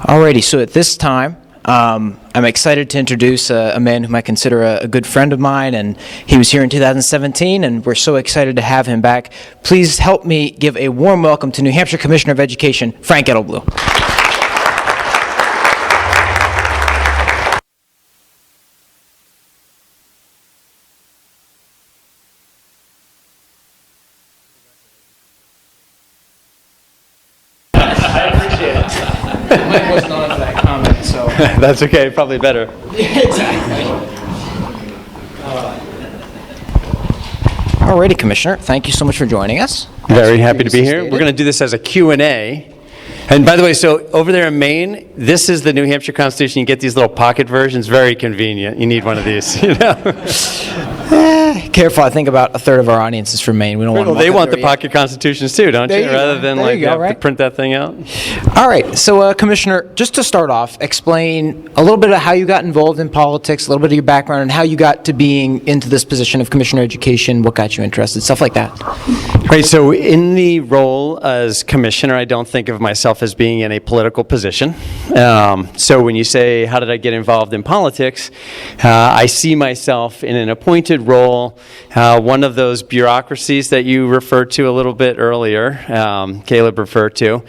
Alrighty, so at this time, I'm excited to introduce a man whom I consider a good friend of mine, and he was here in 2017, and we're so excited to have him back. Please help me give a warm welcome to New Hampshire Commissioner of Education, Frank Edelblut. Mike wasn't on for that comment, so. That's okay, probably better. Yeah, exactly. Alrighty, Commissioner, thank you so much for joining us. Very happy to be here. We're going to do this as a Q&A. And by the way, so over there in Maine, this is the New Hampshire Constitution. You get these little pocket versions, very convenient. You need one of these, you know. Careful, I think about a third of our audience is from Maine. We don't want to They want the pocket constitutions too, don't you? Rather than like have to print that thing out. All right, so Commissioner, just to start off, explain a little bit of how you got involved in politics, a little bit of your background, and how you got to being into this position of Commissioner of Education, what got you interested, stuff like that. Right, so in the role as Commissioner, I don't think of myself as being in a political position. So when you say, how did I get involved in politics, I see myself in an appointed role, one of those bureaucracies that you referred to a little bit earlier, Caleb referred to.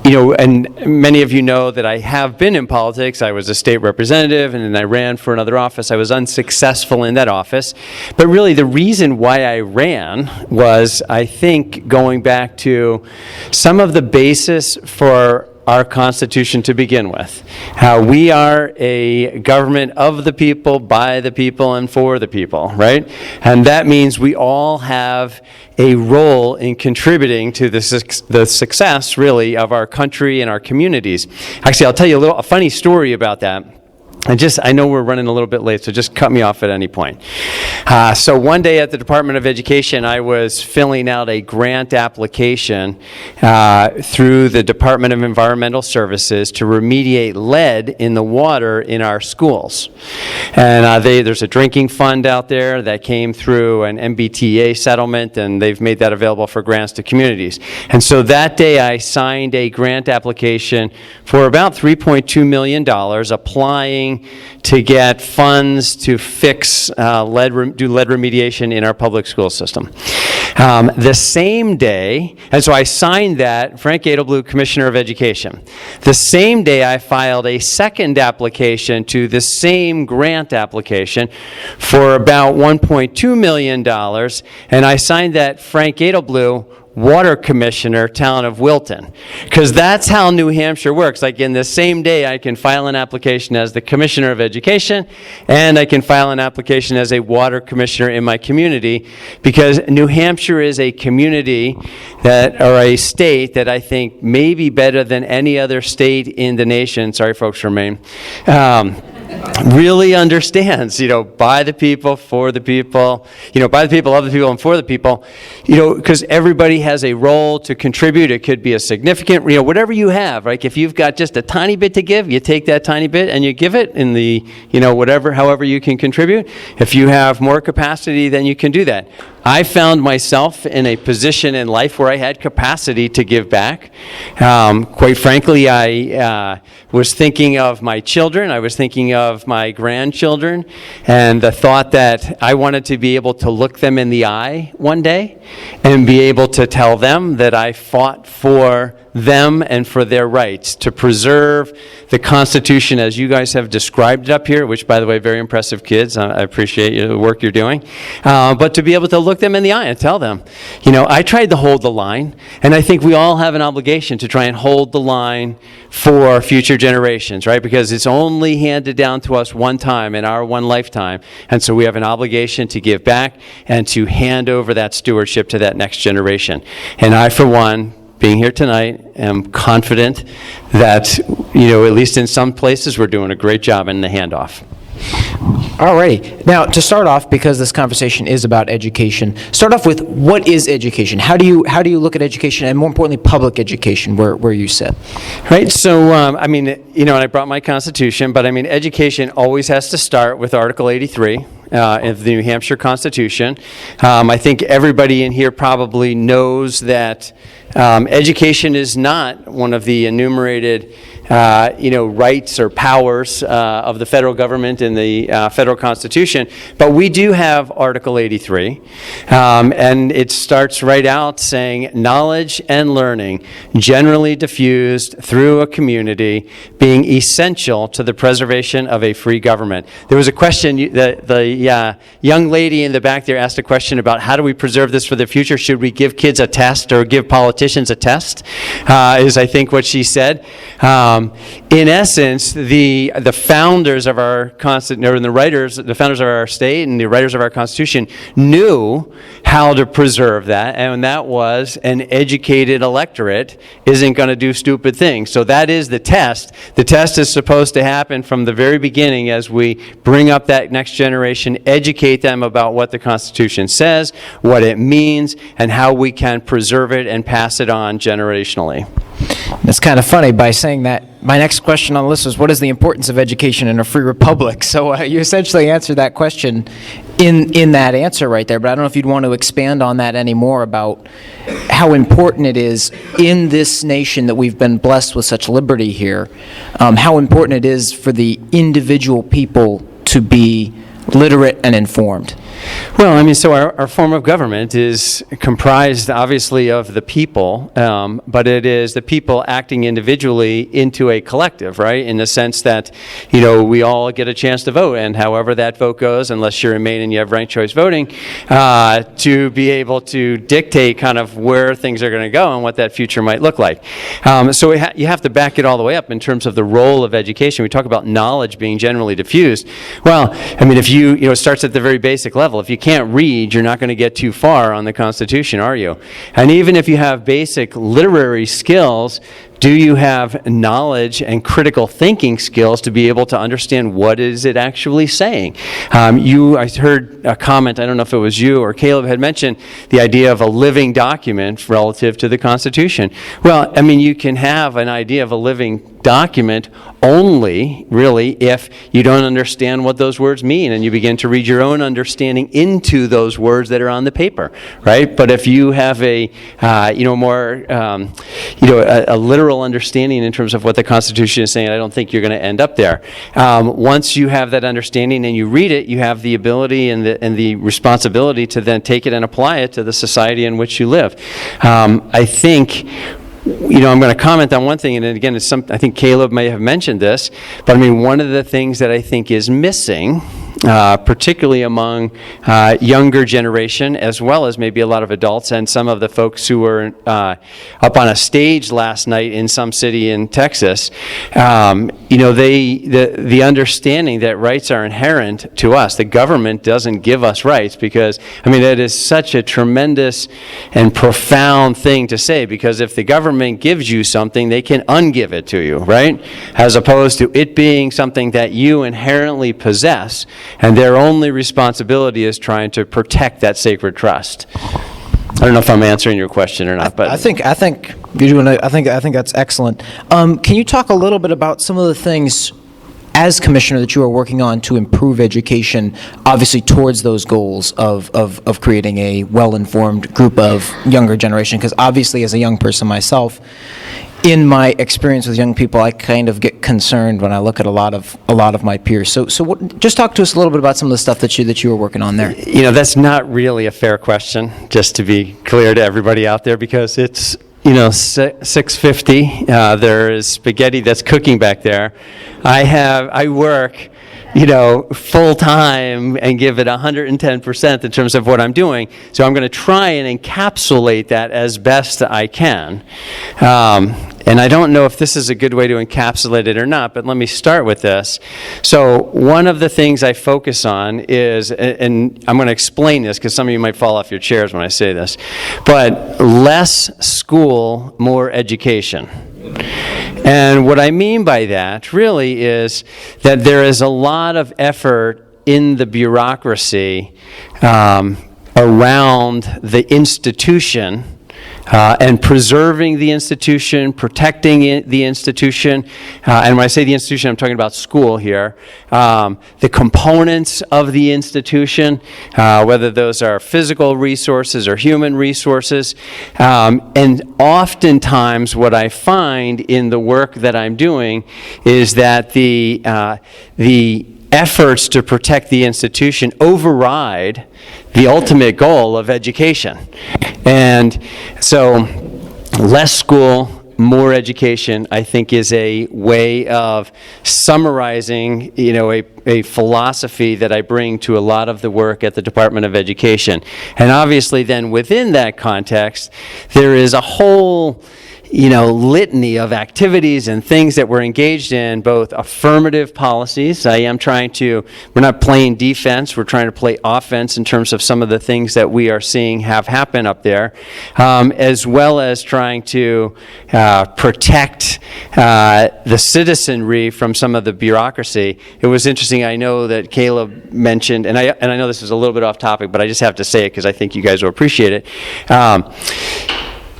You know, and many of you know that I have been in politics. I was a state representative, and then I ran for another office. I was unsuccessful in that office. But really, the reason why I ran was, I think, going back to some of the basis for our Constitution to begin with. How we are a government of the people, by the people, and for the people, right? And that means we all have a role in contributing to the success, really, of our country and our communities. Actually, I'll tell you a funny story about that. I know we're running a little bit late, so just cut me off at any point. So one day at the Department of Education, I was filling out a grant application through the Department of Environmental Services to remediate lead in the water in our schools. And there's a drinking fund out there that came through an MBTA settlement, and they've made that available for grants to communities. And so that day, I signed a grant application for about $3.2 million, applying to get funds to fix do lead remediation in our public school system. The same day, and so I signed that, Frank Edelblut, Commissioner of Education. The same day I filed a second application to the same grant application for about $1.2 million, and I signed that Frank Edelblut, Water Commissioner, Town of Wilton. Because that's how New Hampshire works. Like in the same day, I can file an application as the Commissioner of Education, and I can file an application as a Water Commissioner in my community, because New Hampshire is a community or a state that I think may be better than any other state in the nation. Sorry, folks from Maine. Really understands, by the people, for the people, by the people, of the people, and for the people, because everybody has a role to contribute. It could be a significant, whatever you have, right? If you've got just a tiny bit to give, you take that tiny bit and you give it in the, however you can contribute. If you have more capacity, then you can do that. I found myself in a position in life where I had capacity to give back. Quite frankly, I was thinking of my children. I was thinking of my grandchildren, and the thought that I wanted to be able to look them in the eye one day and be able to tell them that I fought for them and for their rights, to preserve the Constitution as you guys have described it up here, which, by the way, very impressive kids. I appreciate the work you're doing. But to be able to look them in the eye and tell them, I tried to hold the line, and I think we all have an obligation to try and hold the line for future generations, right? Because it's only handed down to us one time in our one lifetime, and so we have an obligation to give back and to hand over that stewardship to that next generation. And I, for one, being here tonight, am confident that, at least in some places, we're doing a great job in the handoff. All righty. Now, to start off, because this conversation is about education, start off with, what is education? How do you look at education, and more importantly, public education, where you sit? Right. So, and I brought my Constitution, but education always has to start with Article 83. of the New Hampshire Constitution. I think everybody in here probably knows that education is not one of the enumerated rights or powers of the federal government in the federal Constitution, but we do have Article 83, and it starts right out saying, knowledge and learning generally diffused through a community being essential to the preservation of a free government. There was a question, the young lady in the back there asked a question about how do we preserve this for the future? Should we give kids a test or give politicians a test, is I think what she said. In essence, the founders of our Constitution, the founders of our state and the writers of our Constitution knew how to preserve that, and that was an educated electorate isn't going to do stupid things. So that is the test. The test is supposed to happen from the very beginning as we bring up that next generation, educate them about what the Constitution says, what it means, and how we can preserve it and pass it on generationally. It's kind of funny by saying that. My next question on the list was, what is the importance of education in a free republic? So you essentially answered that question in that answer right there, but I don't know if you'd want to expand on that anymore about how important it is in this nation that we've been blessed with such liberty here, how important it is for the individual people to be literate and informed. Well, I mean, so our form of government is comprised, obviously, of the people, but it is the people acting individually into a collective, right? In the sense that, we all get a chance to vote, and however that vote goes, unless you're in Maine and you have ranked choice voting, to be able to dictate kind of where things are going to go and what that future might look like. So you have to back it all the way up in terms of the role of education. We talk about knowledge being generally diffused. Well, I mean, if it starts at the very basic level. If you can't read, you're not going to get too far on the Constitution, are you? And even if you have basic literary skills, do you have knowledge and critical thinking skills to be able to understand what is it actually saying? I heard a comment, I don't know if it was you or Caleb had mentioned the idea of a living document relative to the Constitution. Well, I mean, you can have an idea of a living document only, really, if you don't understand what those words mean and you begin to read your own understanding into those words that are on the paper, right? But if you have a literal understanding in terms of what the Constitution is saying, I don't think you're going to end up there. Once you have that understanding and you read it, you have the ability and the responsibility to then take it and apply it to the society in which you live. I think I'm going to comment on one thing, and again, I think Caleb may have mentioned this, but I mean, one of the things that I think is missing, particularly among younger generation, as well as maybe a lot of adults and some of the folks who were up on a stage last night in some city in Texas, the understanding that rights are inherent to us. The government doesn't give us rights because, I mean, that is such a tremendous and profound thing to say, because if the government gives you something, they can ungive it to you, right? As opposed to it being something that you inherently possess, and their only responsibility is trying to protect that sacred trust. I don't know if I'm answering your question or not, but I think you're doing. I think that's excellent. Can you talk a little bit about some of the things, as commissioner, that you are working on to improve education, obviously towards those goals of creating a well-informed group of younger generation? Because obviously, as a young person myself, in my experience with young people, I kind of get concerned when I look at a lot of my peers. So just talk to us a little bit about some of the stuff that you were working on there. That's not really a fair question, just to be clear to everybody out there, because it's 6:50. There is spaghetti that's cooking back there. I work full time and give it 110% in terms of what I'm doing. So I'm going to try and encapsulate that as best I can. And I don't know if this is a good way to encapsulate it or not, but let me start with this. So one of the things I focus on is, and I'm going to explain this because some of you might fall off your chairs when I say this, but less school, more education. And what I mean by that really is that there is a lot of effort in the bureaucracy around the institution and preserving the institution, protecting the institution. And when I say the institution, I'm talking about school here. The components of the institution, whether those are physical resources or human resources. And oftentimes what I find in the work that I'm doing is that the efforts to protect the institution override the ultimate goal of education. And so less school, more education, I think, is a way of summarizing, a philosophy that I bring to a lot of the work at the Department of Education. And obviously then within that context, there is a whole litany of activities and things that we're engaged in, both affirmative policies. We're not playing defense, we're trying to play offense in terms of some of the things that we are seeing have happen up there, as well as trying to protect the citizenry from some of the bureaucracy. It was interesting, I know that Caleb mentioned, and I know this is a little bit off topic, but I just have to say it because I think you guys will appreciate it.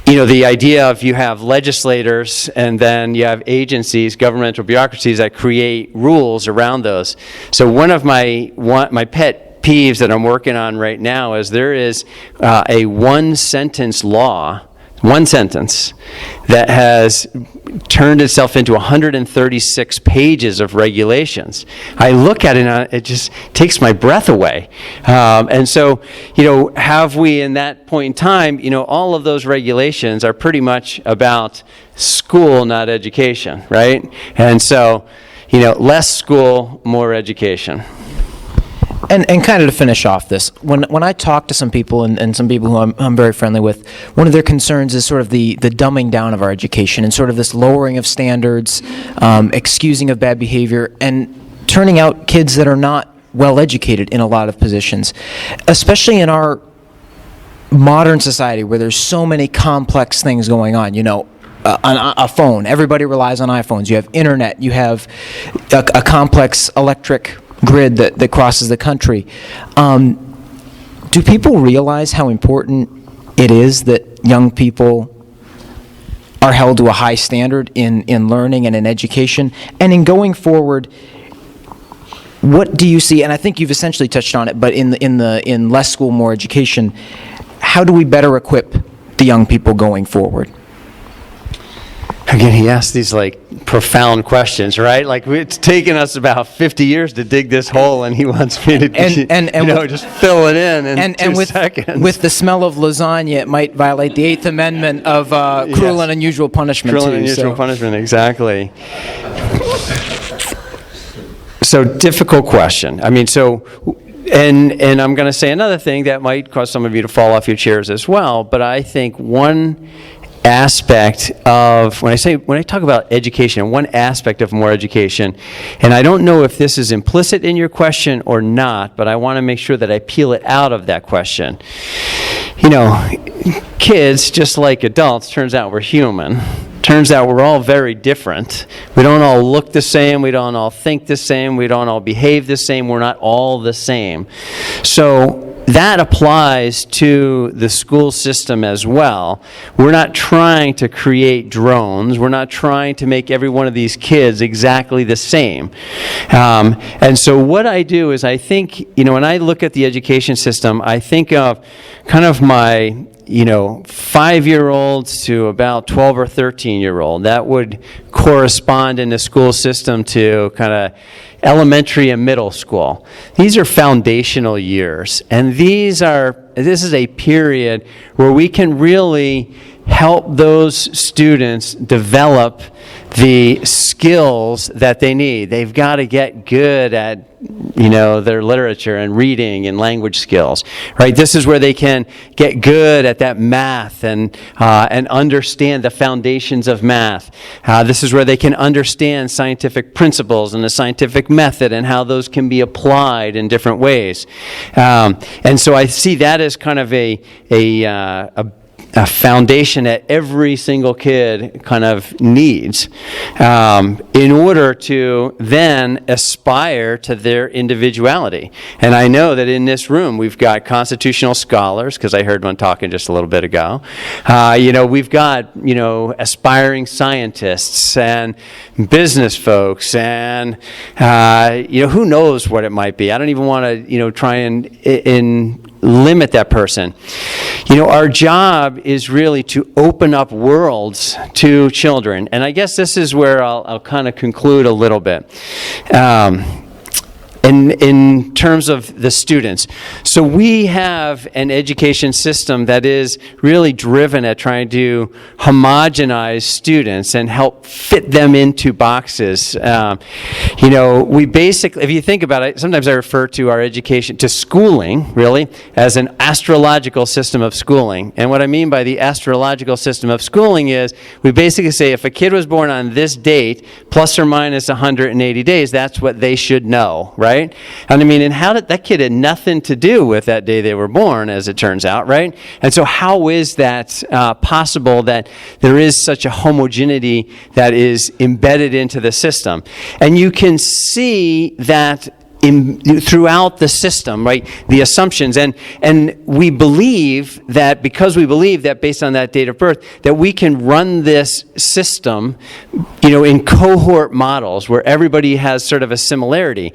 The idea of you have legislators and then you have agencies, governmental bureaucracies that create rules around those. So one of my pet peeves that I'm working on right now is there is a one-sentence law, one sentence, that has turned itself into 136 pages of regulations. I look at it and it just takes my breath away. And so, have we in that point in time, all of those regulations are pretty much about school, not education, right? And so, less school, more education. And kind of to finish off this, when I talk to some people and some people who I'm very friendly with, one of their concerns is sort of the dumbing down of our education and sort of this lowering of standards, excusing of bad behavior, and turning out kids that are not well educated in a lot of positions, especially in our modern society where there's so many complex things going on. A phone, everybody relies on iPhones. You have internet, you have a complex electric grid that crosses the country. Do people realize how important it is that young people are held to a high standard in learning and in education? And in going forward, what do you see, and I think you've essentially touched on it, but in less school, more education, how do we better equip the young people going forward? Again, he asked these profound questions, right? It's taken us about 50 years to dig this hole, and he wants me to just fill it in 2 seconds. With the smell of lasagna, it might violate the 8th Amendment of cruel and unusual punishment. Cruel and unusual punishment, exactly. So difficult question. And I'm going to say another thing that might cause some of you to fall off your chairs as well, but I think one aspect of, when I talk about education, one aspect of more education, and I don't know if this is implicit in your question or not, but I want to make sure that I peel it out of that question. Kids, just like adults, turns out we're human. Turns out we're all very different. We don't all look the same. We don't all think the same. We don't all behave the same. We're not all the same. So that applies to the school system as well. We're not trying to create drones. We're not trying to make every one of these kids exactly the same. And so what I do is I think, when I look at the education system, I think of kind of my 5-year-olds to about 12 or 13-year-old. That would correspond in the school system to kind of elementary and middle school. These are foundational years, and this is a period where we can really help those students develop the skills that they need. They've got to get good at their literature and reading and language skills, right? This is where they can get good at that math and understand the foundations of math. This is where they can understand scientific principles and the scientific method and how those can be applied in different ways. And so I see that as kind of a foundation that every single kid kind of needs in order to then aspire to their individuality. And I know that in this room we've got constitutional scholars, because I heard one talking just a little bit ago. We've got, aspiring scientists and business folks and, who knows what it might be. I don't even want to, try and limit that person. Our job is really to open up worlds to children. And I guess this is where I'll kind of conclude a little bit. In terms of the students. So we have an education system that is really driven at trying to homogenize students and help fit them into boxes. We basically, if you think about it, sometimes I refer to our education, to schooling, really, as an astrological system of schooling. And what I mean by the astrological system of schooling is we basically say if a kid was born on this date, plus or minus 180 days, that's what they should know, right? And how did that kid had nothing to do with that day they were born, as it turns out, right? And so how is that possible that there is such a homogeneity that is embedded into the system? And you can see that throughout the system, right? The assumptions, and we believe that because we believe that based on that date of birth, that we can run this system, in cohort models where everybody has sort of a similarity.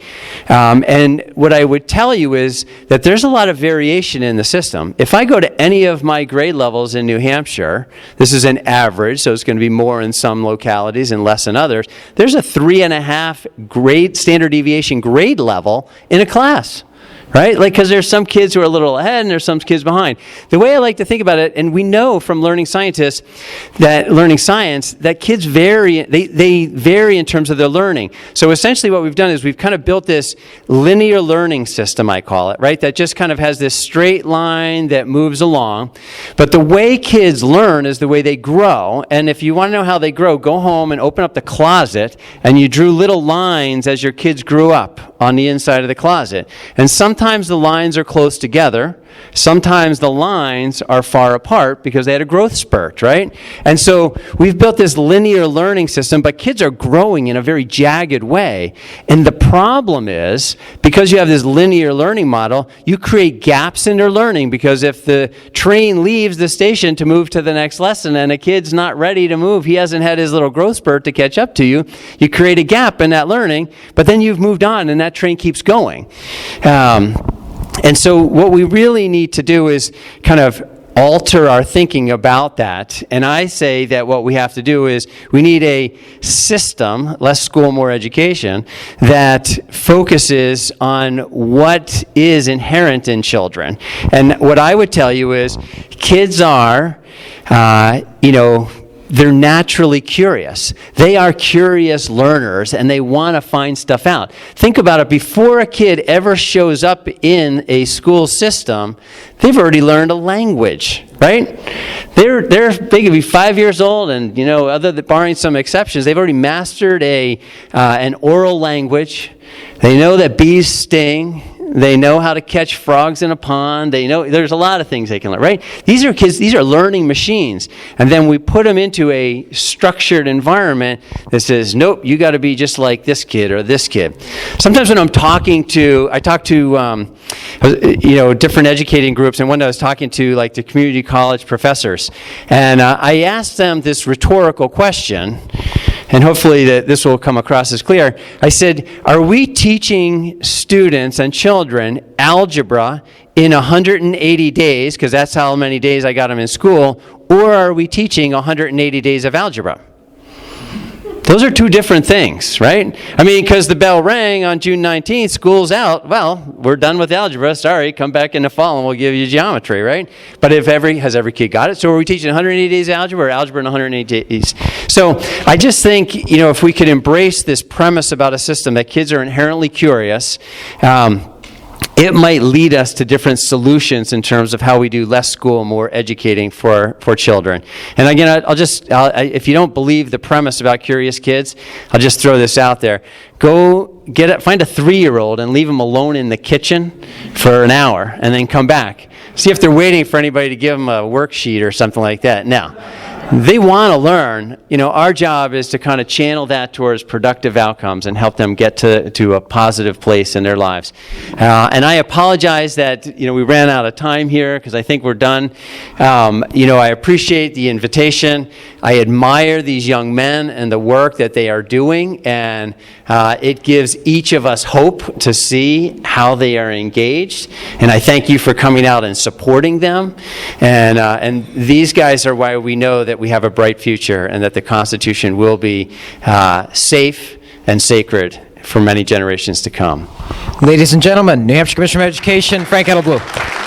And what I would tell you is that there's a lot of variation in the system. If I go to any of my grade levels in New Hampshire, this is an average, so it's going to be more in some localities and less in others. There's a 3.5 grade standard deviation grade level in a class, right? Because there's some kids who are a little ahead and there's some kids behind. The way I like to think about it, and we know from learning science that kids vary, they vary in terms of their learning. So essentially what we've done is we've kind of built this linear learning system, I call it, right? That just kind of has this straight line that moves along. But the way kids learn is the way they grow. And if you want to know how they grow, go home and open up the closet and you drew little lines as your kids grew up on the inside of the closet. And sometimes the lines are close together. Sometimes the lines are far apart because they had a growth spurt, right? And so we've built this linear learning system, but kids are growing in a very jagged way. And the problem is, because you have this linear learning model, you create gaps in their learning, because if the train leaves the station to move to the next lesson and a kid's not ready to move, he hasn't had his little growth spurt to catch up to you, you create a gap in that learning, but then you've moved on and that train keeps going. And so what we really need to do is kind of alter our thinking about that. And I say that what we have to do is we need a system, less school, more education, that focuses on what is inherent in children. And what I would tell you is kids are, they're naturally curious. They are curious learners, and they want to find stuff out. Think about it. Before a kid ever shows up in a school system, they've already learned a language, right? They could be 5 years old, and other than barring some exceptions, they've already mastered an oral language. They know that bees sting. They know how to catch frogs in a pond. They know there's a lot of things they can learn, right? These are kids, these are learning machines. And then we put them into a structured environment that says, nope, you got to be just like this kid or this kid. Sometimes when I talk to different educating groups, and one day I was talking to the community college professors, and I asked them this rhetorical question, and hopefully this will come across as clear. I said, are we teaching students and children algebra in 180 days, because that's how many days I got them in school, or are we teaching 180 days of algebra? Those are two different things, right? Because the bell rang on June 19th, school's out. Well, we're done with algebra. Sorry, come back in the fall and we'll give you geometry, right? But has every kid got it? So are we teaching 180 days algebra or algebra in 180 days? So I just think, if we could embrace this premise about a system that kids are inherently curious, it might lead us to different solutions in terms of how we do less school, more educating for children. And again, if you don't believe the premise about curious kids, I'll just throw this out there. Go find a 3-year-old and leave him alone in the kitchen for an hour, and then come back. see if they're waiting for anybody to give them a worksheet or something like that. Now, they want to learn. Our job is to kind of channel that towards productive outcomes and help them get to a positive place in their lives. And I apologize that, we ran out of time here because I think we're done. I appreciate the invitation. I admire these young men and the work that they are doing, and it gives each of us hope to see how they are engaged. And I thank you for coming out and supporting them. And these guys are why we know that we have a bright future and that the Constitution will be safe and sacred for many generations to come. Ladies and gentlemen, New Hampshire Commissioner of Education, Frank Edelblut.